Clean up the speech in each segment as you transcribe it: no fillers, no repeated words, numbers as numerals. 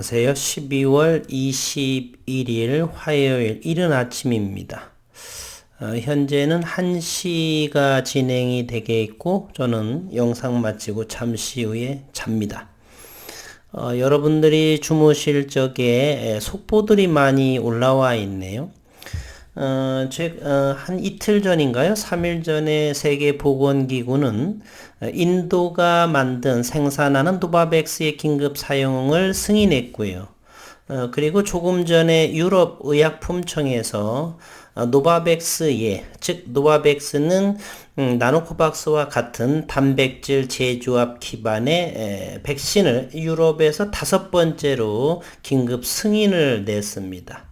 안녕하세요. 12월 21일 화요일 이른 아침입니다. 현재는 1시가 진행이 되게 있고 저는 영상 마치고 잠시 후에 잡니다. 여러분들이 주무실 적에 속보들이 많이 올라와 있네요. 한 이틀 전인가요? 3일 전에 세계보건기구는 인도가 만든 생산하는 노바백스의 긴급 사용을 승인했고요. 그리고 조금 전에 유럽의약품청에서 노바백스의, 즉 노바백스는 나노코박스와 같은 단백질 제조합 기반의 백신을 유럽에서 5번째로 긴급 승인을 냈습니다.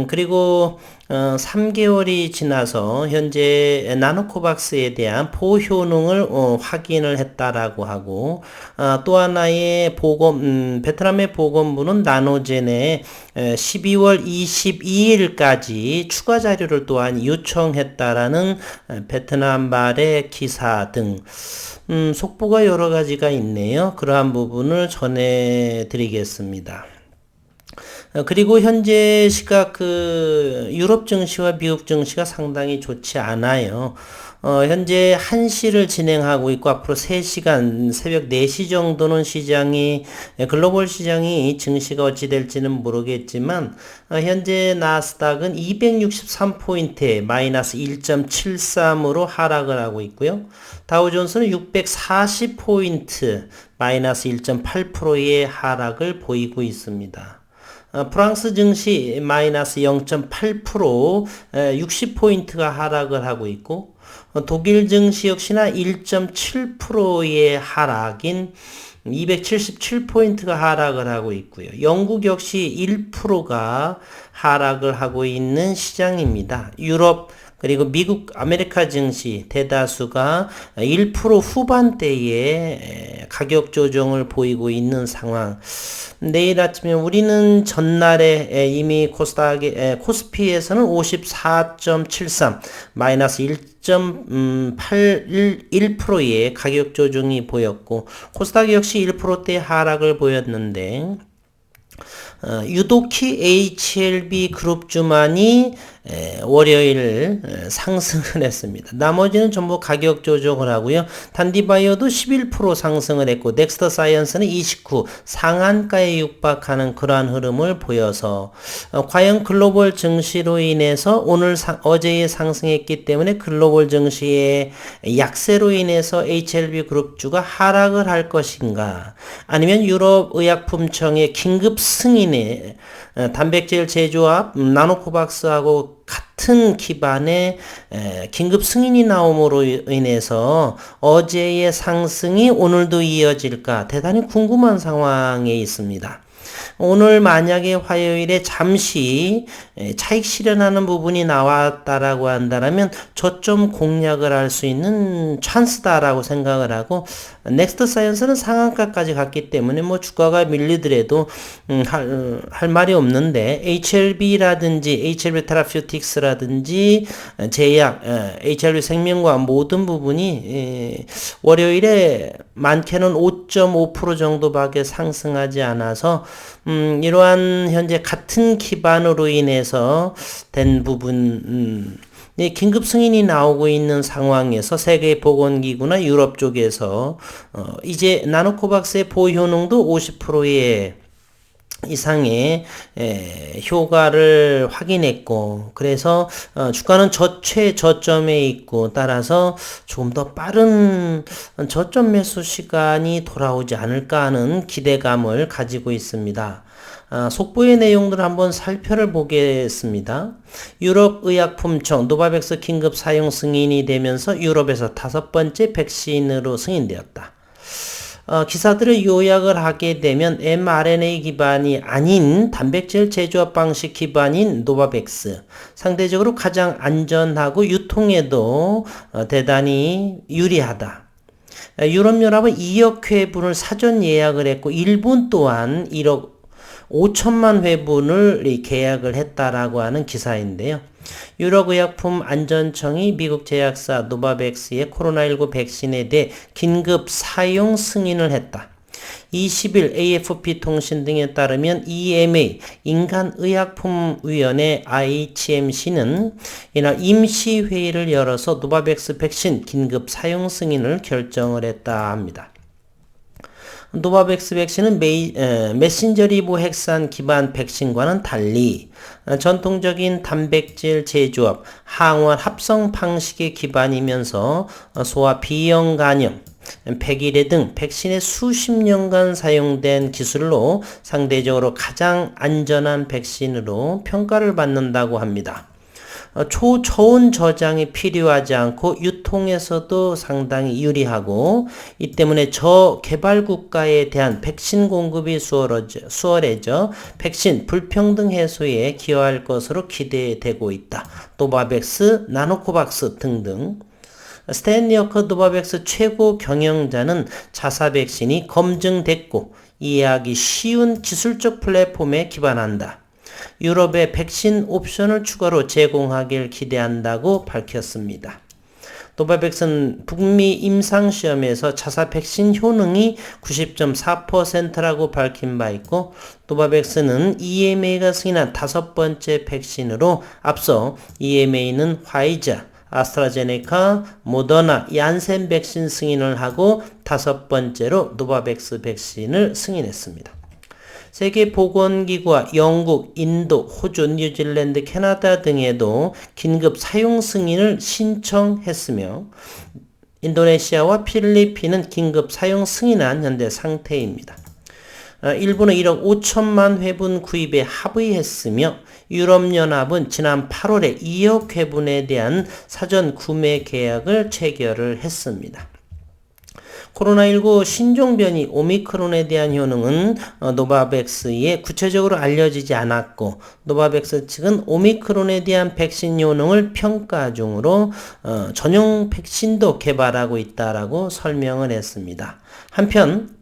그리고 3개월이 지나서 현재 나노코박스에 대한 보호 효능을 확인을 했다라고 하고, 또 하나의 베트남의 보건부는 나노젠에 12월 22일까지 추가 자료를 또한 요청했다라는 베트남 말의 기사 등 속보가 여러 가지가 있네요. 그러한 부분을 전해드리겠습니다. 그리고 현재 시각 유럽 증시와 미국 증시가 상당히 좋지 않아요. 현재 1시를 진행하고 있고 앞으로 3시간 새벽 4시 정도는 글로벌 시장이 증시가 어찌 될지는 모르겠지만, 현재 나스닥은 263포인트에 마이너스 1.73으로 하락을 하고 있고요. 다우존스는 640포인트 마이너스 1.8%의 하락을 보이고 있습니다. 프랑스 증시 마이너스 0.8% 60포인트가 하락을 하고 있고, 독일 증시 역시나 1.7%의 하락인 277포인트가 하락을 하고 있고요. 영국 역시 1%가 하락을 하고 있는 시장입니다. 유럽 그리고 미국 아메리카 증시 대다수가 1% 후반대의 가격 조정을 보이고 있는 상황. 내일 아침에 우리는 전날에 이미 코스피에서는 54.73 마이너스 1.81%의 가격 조정이 보였고, 코스닥 역시 1%대 하락을 보였는데, 유독히 HLB 그룹주만이 월요일 상승을 했습니다. 나머지는 전부 가격 조정을 하고요. 단디바이오도 11% 상승을 했고, 넥스터 사이언스는 29 상한가에 육박하는 그러한 흐름을 보여서, 과연 글로벌 증시로 인해서 어제에 상승했기 때문에 글로벌 증시의 약세로 인해서 HLB 그룹주가 하락을 할 것인가, 아니면 유럽의약품청의 긴급 승인에 단백질 제조합 나노코박스하고 같은 기반의 긴급 승인이 나옴으로 인해서 어제의 상승이 오늘도 이어질까 대단히 궁금한 상황에 있습니다. 오늘 만약에 화요일에 잠시 차익 실현하는 부분이 나왔다라고 한다면 저점 공략을 할 수 있는 찬스다라고 생각을 하고, 넥스트 사이언스는 상한가까지 갔기 때문에 주가가 밀리더라도 할 말이 없는데, HLB라든지 HLB 테라퓨틱스라든지 제약, HLB 생명과 모든 부분이 월요일에 많게는 5.5% 정도밖에 상승하지 않아서 이러한 현재 같은 기반으로 인해서 된 부분, 긴급 승인이 나오고 있는 상황에서 세계보건기구나 유럽 쪽에서 이제 나노코박스의 보호 효능도 50%의 이상의 효과를 확인했고, 그래서 주가는 최저점에 있고, 따라서 좀 더 빠른 저점 매수 시간이 돌아오지 않을까 하는 기대감을 가지고 있습니다. 속보의 내용들을 한번 살펴보겠습니다. 유럽의약품청 노바백스 긴급 사용 승인이 되면서 유럽에서 5번째 백신으로 승인되었다. 기사들을 요약을 하게 되면 mRNA 기반이 아닌 단백질 제조합 방식 기반인 노바백스, 상대적으로 가장 안전하고 유통에도 대단히 유리하다. 유럽연합은 2억 회분을 사전 예약을 했고, 일본 또한 1억 5천만 회분을 계약을 했다라고 하는 기사인데요. 유럽의약품안전청이 미국 제약사 노바백스의 코로나19 백신에 대해 긴급 사용 승인을 했다. 20일 AFP 통신 등에 따르면 EMA 인간의약품위원회 ICMC는 이날 임시회의를 열어서 노바백스 백신 긴급 사용 승인을 결정을 했다 합니다. 노바백스 백신은 메신저 리보 핵산 기반 백신과는 달리 전통적인 단백질 제조업, 항원 합성 방식의 기반이면서 소아 B형 간염, 백일해 등 백신에 수십 년간 사용된 기술로 상대적으로 가장 안전한 백신으로 평가를 받는다고 합니다. 초저온 저장이 필요하지 않고 유통에서도 상당히 유리하고 이 때문에 저개발 국가에 대한 백신 공급이 수월해져 백신 불평등 해소에 기여할 것으로 기대되고 있다. 노바백스, 나노코박스 등등. 스탠리 어커 노바백스 최고 경영자는 자사 백신이 검증됐고 이해하기 쉬운 기술적 플랫폼에 기반한다. 유럽에 백신 옵션을 추가로 제공하길 기대한다고 밝혔습니다. 노바백스는 북미 임상시험에서 자사 백신 효능이 90.4%라고 밝힌 바 있고 노바백스는 EMA가 승인한 5번째 백신으로 앞서 EMA는 화이자, 아스트라제네카, 모더나, 얀센 백신 승인을 하고 5번째로 노바백스 백신을 승인했습니다. 세계보건기구와 영국, 인도, 호주, 뉴질랜드, 캐나다 등에도 긴급 사용 승인을 신청했으며 인도네시아와 필리핀은 긴급 사용 승인한 현재 상태입니다. 일본은 1억 5천만 회분 구입에 합의했으며 유럽연합은 지난 8월에 2억 회분에 대한 사전 구매 계약을 체결을 했습니다. 코로나19 신종 변이 오미크론에 대한 효능은 노바백스에 구체적으로 알려지지 않았고 노바백스 측은 오미크론에 대한 백신 효능을 평가 중으로 전용 백신도 개발하고 있다라고 설명을 했습니다. 한편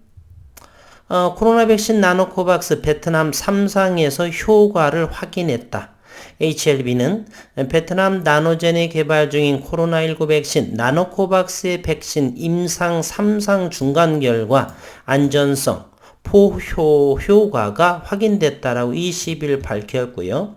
코로나 백신 나노코박스 베트남 3상에서 효과를 확인했다. HLB는 베트남 나노젠이 개발 중인 코로나19 백신 나노코박스의 백신 임상 3상 중간 결과 안전성, 포효 효과가 확인됐다라고 20일 밝혔고요.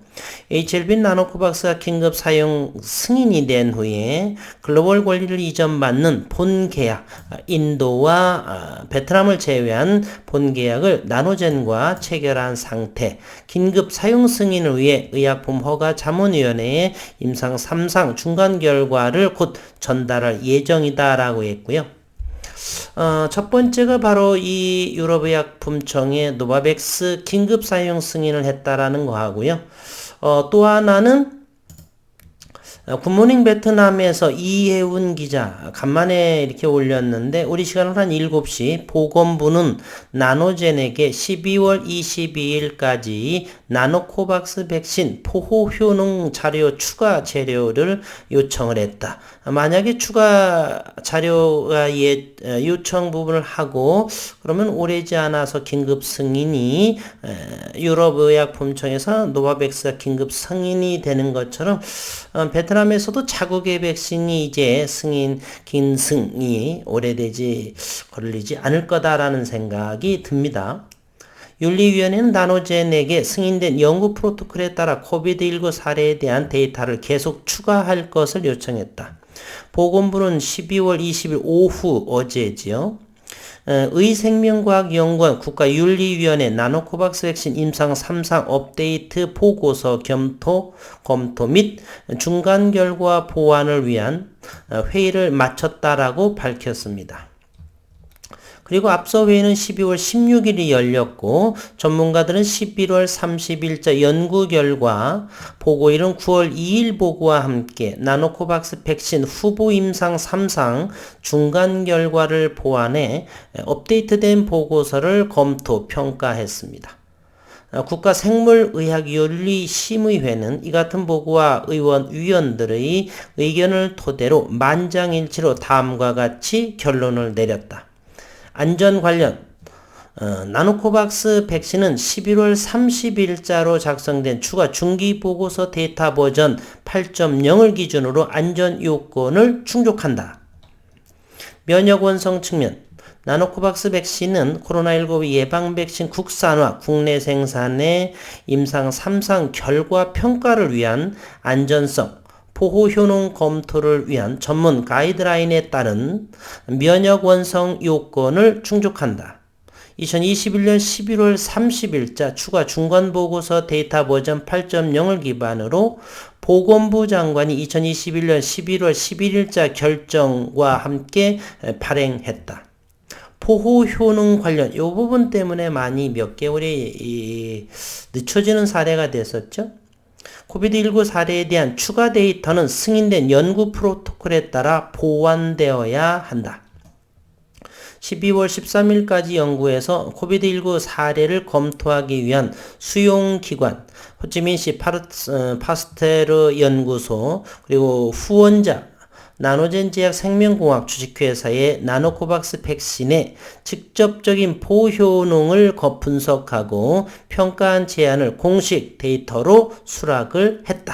HLB 나노코박스가 긴급 사용 승인이 된 후에 글로벌 권리를 이전받는 본계약, 인도와 베트남을 제외한 본계약을 나노젠과 체결한 상태, 긴급 사용 승인을 위해 의약품 허가 자문위원회에 임상 3상 중간 결과를 곧 전달할 예정이다라고 했고요. 첫 번째가 바로 이 유럽의약품청에 노바백스 긴급 사용 승인을 했다라는 거 하고요. 또 하나는 굿모닝 베트남에서 이혜운 기자 간만에 이렇게 올렸는데 우리 시간으로 한 7시 보건부는 나노젠에게 12월 22일까지 나노코박스 백신 포호 효능 자료 추가 재료를 요청을 했다. 만약에 추가 자료가 요청 부분을 하고 그러면 오래지 않아서 긴급 승인이 유럽의약품청에서 노바백스가 긴급 승인이 되는 것처럼 베트남에서도 자국의 백신이 이제 긴 승이 오래되지 걸리지 않을 거다라는 생각이 듭니다. 윤리위원회는 나노젠에게 승인된 연구 프로토콜에 따라 코비드19 사례에 대한 데이터를 계속 추가할 것을 요청했다. 보건부는 12월 20일 오후 어제지요. 의생명과학연구원 국가윤리위원회 나노코박스 백신 임상 3상 업데이트 보고서 검토 및 중간 결과 보완을 위한 회의를 마쳤다라고 밝혔습니다. 그리고 앞서 회의는 12월 16일이 열렸고 전문가들은 11월 30일자 연구 결과 보고일은 9월 2일 보고와 함께 나노코박스 백신 후보 임상 3상 중간 결과를 보완해 업데이트된 보고서를 검토 평가했습니다. 국가생물의학윤리심의회는 이 같은 보고와 위원들의 의견을 토대로 만장일치로 다음과 같이 결론을 내렸다. 안전 관련 나노코박스 백신은 11월 30일자로 작성된 추가 중기보고서 데이터 버전 8.0을 기준으로 안전 요건을 충족한다. 면역 원성 측면 나노코박스 백신은 코로나19 예방 백신 국산화, 국내 생산의 임상 3상 결과 평가를 위한 안전성, 보호 효능 검토를 위한 전문 가이드라인에 따른 면역 원성 요건을 충족한다. 2021년 11월 30일자 추가 중간보고서 데이터 버전 8.0을 기반으로 보건부 장관이 2021년 11월 11일자 결정과 함께 발행했다. 보호 효능 관련 이 부분 때문에 많이 몇 개월이 늦춰지는 사례가 됐었죠. 코비드19 사례에 대한 추가 데이터는 승인된 연구 프로토콜에 따라 보완되어야 한다. 12월 13일까지 연구에서 코비드19 사례를 검토하기 위한 수용기관, 호치민시 파스테르 연구소, 그리고 후원자, 나노젠 제약 생명공학 주식회사의 나노코박스 백신의 직접적인 보호 효능을 분석하고 평가한 제안을 공식 데이터로 수락을 했다.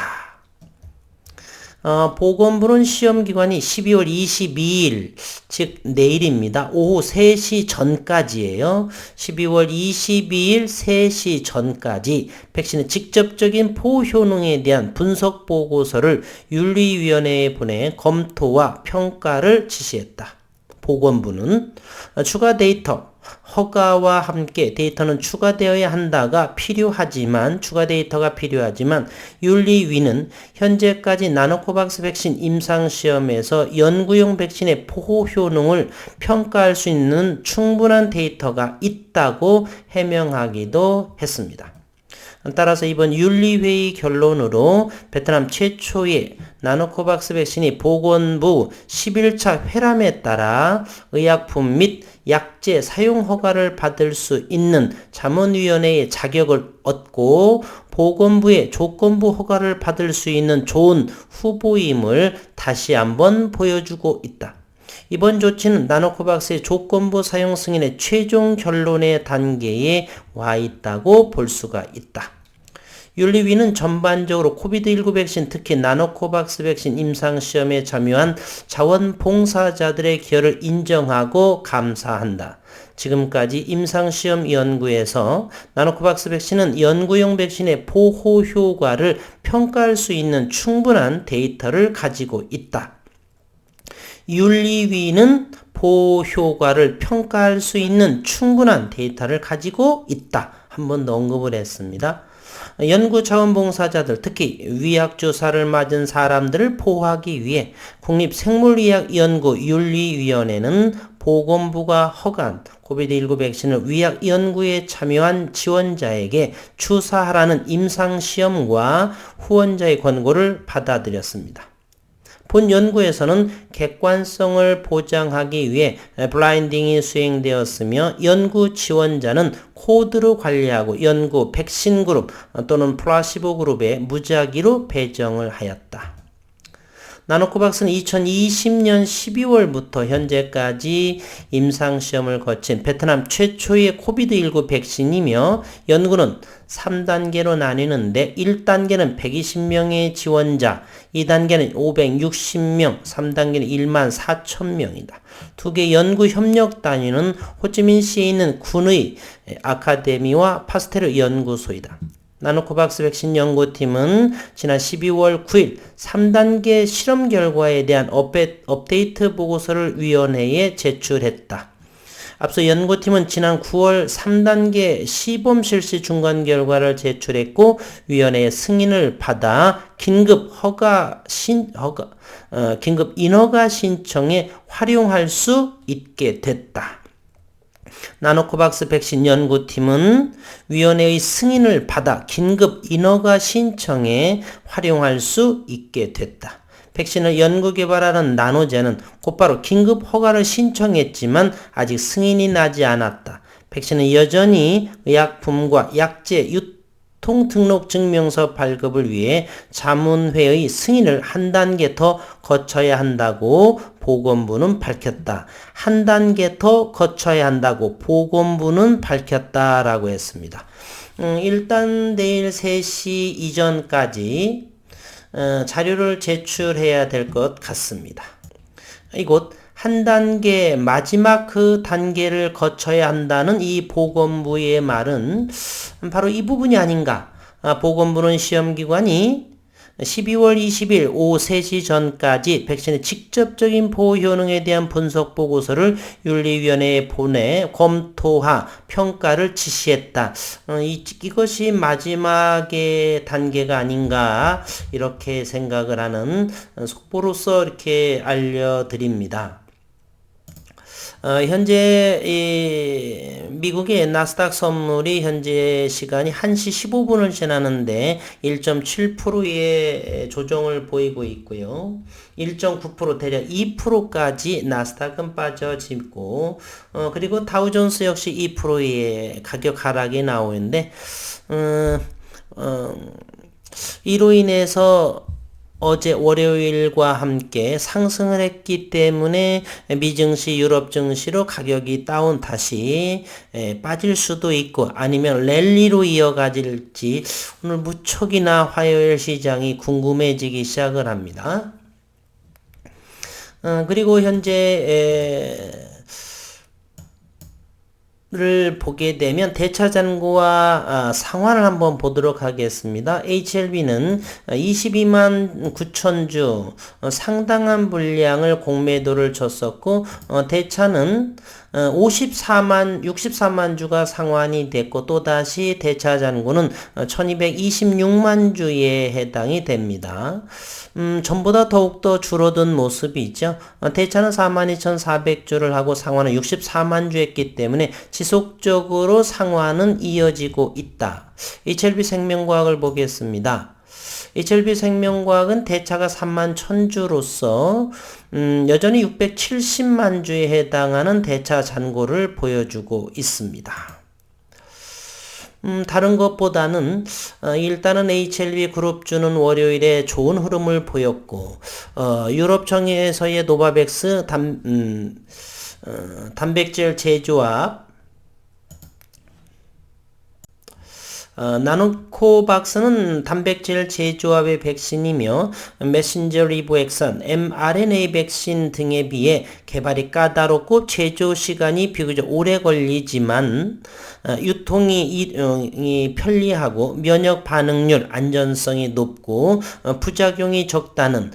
보건부는 시험기관이 12월 22일, 즉 내일입니다. 오후 3시 전까지예요. 12월 22일 3시 전까지 백신의 직접적인 보호 효능에 대한 분석 보고서를 윤리위원회에 보내 검토와 평가를 지시했다. 보건부는 추가 데이터, 허가와 함께 데이터는 추가되어야 한다가 추가 데이터가 필요하지만 윤리위는 현재까지 나노코박스 백신 임상시험에서 연구용 백신의 보호 효능을 평가할 수 있는 충분한 데이터가 있다고 해명하기도 했습니다. 따라서 이번 윤리회의 결론으로 베트남 최초의 나노코박스 백신이 보건부 11차 회람에 따라 의약품 및 약제 사용 허가를 받을 수 있는 자문위원회의 자격을 얻고 보건부의 조건부 허가를 받을 수 있는 좋은 후보임을 다시 한번 보여주고 있다. 이번 조치는 나노코박스의 조건부 사용 승인의 최종 결론의 단계에 와 있다고 볼 수가 있다. 윤리위는 전반적으로 코비드19 백신, 특히 나노코박스 백신 임상시험에 참여한 자원봉사자들의 기여를 인정하고 감사한다. 지금까지 임상시험 연구에서 나노코박스 백신은 연구용 백신의 보호 효과를 평가할 수 있는 충분한 데이터를 가지고 있다. 윤리위는 보호 효과를 평가할 수 있는 충분한 데이터를 가지고 있다. 한 번 더 언급을 했습니다. 연구자원봉사자들, 특히 위약주사를 맞은 사람들을 보호하기 위해 국립생물의학연구윤리위원회는 보건부가 허가한 코비드19 백신을 위약 연구에 참여한 지원자에게 주사하라는 임상시험과 후원자의 권고를 받아들였습니다. 본 연구에서는 객관성을 보장하기 위해 블라인딩이 수행되었으며 연구 지원자는 코드로 관리하고 연구 백신 그룹 또는 플라시보 그룹에 무작위로 배정을 하였다. 나노코박스는 2020년 12월부터 현재까지 임상시험을 거친 베트남 최초의 코비드19 백신이며 연구는 3단계로 나뉘는데 1단계는 120명의 지원자, 2단계는 560명, 3단계는 1만 4천명이다. 두 개 연구 협력 단위는 호치민시에 있는 군의 아카데미와 파스테르 연구소이다. 나노코박스 백신 연구팀은 지난 12월 9일 3단계 실험 결과에 대한 업데이트 보고서를 위원회에 제출했다. 앞서 연구팀은 지난 9월 3단계 시범 실시 중간 결과를 제출했고 위원회의 승인을 받아 긴급 인허가 신청에 활용할 수 있게 됐다. 나노코박스 백신 연구팀은 위원회의 승인을 받아 긴급 인허가 신청에 활용할 수 있게 됐다. 백신을 연구개발하는 나노젠은 곧바로 긴급 허가를 신청했지만 아직 승인이 나지 않았다. 백신은 여전히 의약품과 약제 유통등록증명서 발급을 위해 자문회의 승인을 한 단계 더 거쳐야 한다고 보건부는 밝혔다. 한 단계 더 거쳐야 한다고 보건부는 밝혔다라고 했습니다. 일단 내일 3시 이전까지 자료를 제출해야 될 것 같습니다. 이곳 한 단계, 마지막 그 단계를 거쳐야 한다는 이 보건부의 말은 바로 이 부분이 아닌가. 보건부는 시험기관이 12월 20일 오후 3시 전까지 백신의 직접적인 보호 효능에 대한 분석 보고서를 윤리위원회에 보내 검토하 평가를 지시했다. 이것이 마지막의 단계가 아닌가 이렇게 생각을 하는 속보로서 이렇게 알려드립니다. 현재 미국의 나스닥 선물이 현재 시간이 1시 15분을 지나는데 1.7%의 조정을 보이고 있고요. 1.9% 대략 2%까지 나스닥은 빠져지고 그리고 다우존스 역시 2%의 가격 하락이 나오는데 이로 인해서 어제 월요일과 함께 상승을 했기 때문에 미증시, 유럽 증시로 가격이 다운 다시 빠질 수도 있고 아니면 랠리로 이어가질지 오늘 무척이나 화요일 시장이 궁금해지기 시작을 합니다. 그리고 현재 를 보게 되면 대차잔고와 상환을 한번 보도록 하겠습니다. HLB는 22만 9천 주 상당한 물량을 공매도를 줬었고 대차는 64만 주가 상환이 됐고 또다시 대차잔고는 1226만 주에 해당이 됩니다. 전보다 더욱더 줄어든 모습이 있죠. 대차는 42,400주를 하고 상환은 64만 주 했기 때문에 지속적으로 상환은 이어지고 있다. HLB 생명과학을 보겠습니다. HLB 생명과학은 대차가 3만 1000주로서 여전히 670만 주에 해당하는 대차 잔고를 보여주고 있습니다. 다른 것보다는 일단은 HLB 그룹주는 월요일에 좋은 흐름을 보였고 유럽청에서의 노바백스 단백질 제조합 나노코박스는 단백질 제조합의 백신이며 메신저 리보 액선, mRNA 백신 등에 비해 개발이 까다롭고 제조 시간이 비교적 오래 걸리지만 유통이 편리하고 면역 반응률, 안전성이 높고 부작용이 적다는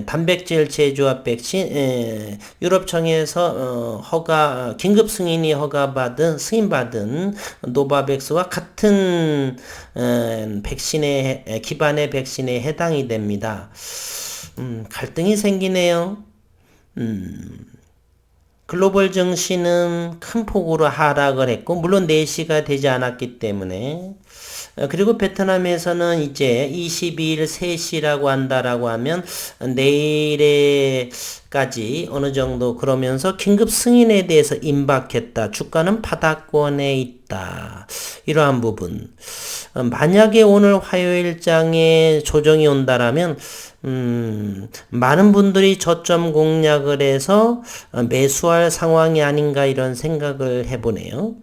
단백질 제조합 백신 유럽청에서 긴급 승인받은 노바백스와 같은 기반의 백신에 해당이 됩니다. 갈등이 생기네요. 글로벌 증시는 큰 폭으로 하락을 했고 물론 내시가 되지 않았기 때문에 그리고 베트남에서는 이제 22일 3시라고 한다라고 하면 내일에까지 어느 정도 그러면서 긴급 승인에 대해서 임박했다. 주가는 바닥권에 있다. 이러한 부분. 만약에 오늘 화요일장에 조정이 온다라면 많은 분들이 저점 공략을 해서 매수할 상황이 아닌가 이런 생각을 해보네요.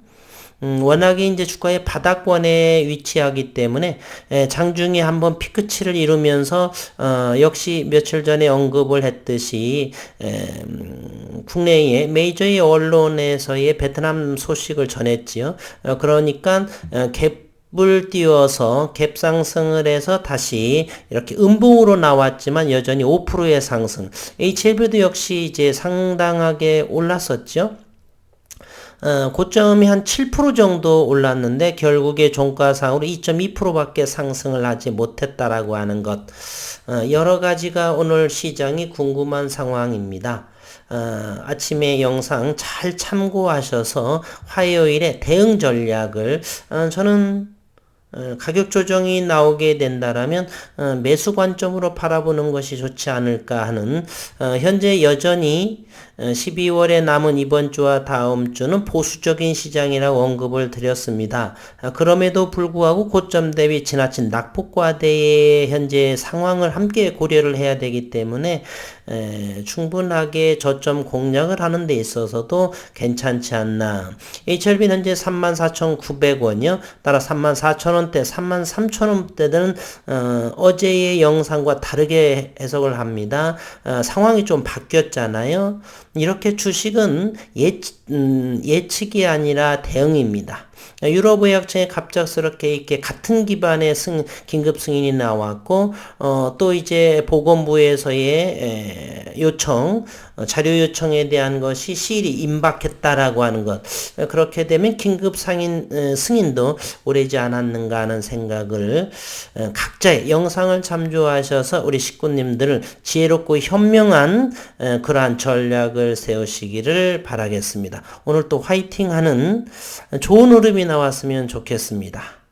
워낙에 이제 주가의 바닥권에 위치하기 때문에 장중에 한번 피크치를 이루면서 역시 며칠 전에 언급을 했듯이 국내의 메이저의 언론에서의 베트남 소식을 전했지요. 그러니까 갭을 띄워서 갭 상승을 해서 다시 이렇게 음봉으로 나왔지만 여전히 5%의 상승. HLB도 역시 이제 상당하게 올랐었죠. 고점이 한 7% 정도 올랐는데 결국에 종가상으로 2.2%밖에 상승을 하지 못했다라고 하는 것. 여러 가지가 오늘 시장이 궁금한 상황입니다. 아침에 영상 잘 참고하셔서 화요일에 대응 전략을 저는 가격 조정이 나오게 된다라면 매수 관점으로 바라보는 것이 좋지 않을까 하는 현재 여전히 12월에 남은 이번 주와 다음 주는 보수적인 시장이라고 언급을 드렸습니다. 그럼에도 불구하고 고점 대비 지나친 낙폭과대의 현재 상황을 함께 고려를 해야 되기 때문에 충분하게 저점 공략을 하는 데 있어서도 괜찮지 않나. HLB는 현재 34,900원이요. 따라 34,000원 3만원대, 33,000원대들은 어제의 영상과 다르게 해석을 합니다. 상황이 좀 바뀌었잖아요. 이렇게 주식은 예측이 아니라 대응입니다. 유럽의약청에 갑작스럽게 이렇게 같은 기반의 긴급 승인이 나왔고, 또 이제 보건부에서의 요청, 자료 요청에 대한 것이 시일이 임박했다라고 하는 것. 그렇게 되면 긴급 승인도 오래지 않았는가 하는 생각을 각자의 영상을 참조하셔서 우리 식구님들 지혜롭고 현명한 그러한 전략을 세우시기를 바라겠습니다. 오늘 또 화이팅하는 좋은 흐름이 나왔으면 좋겠습니다.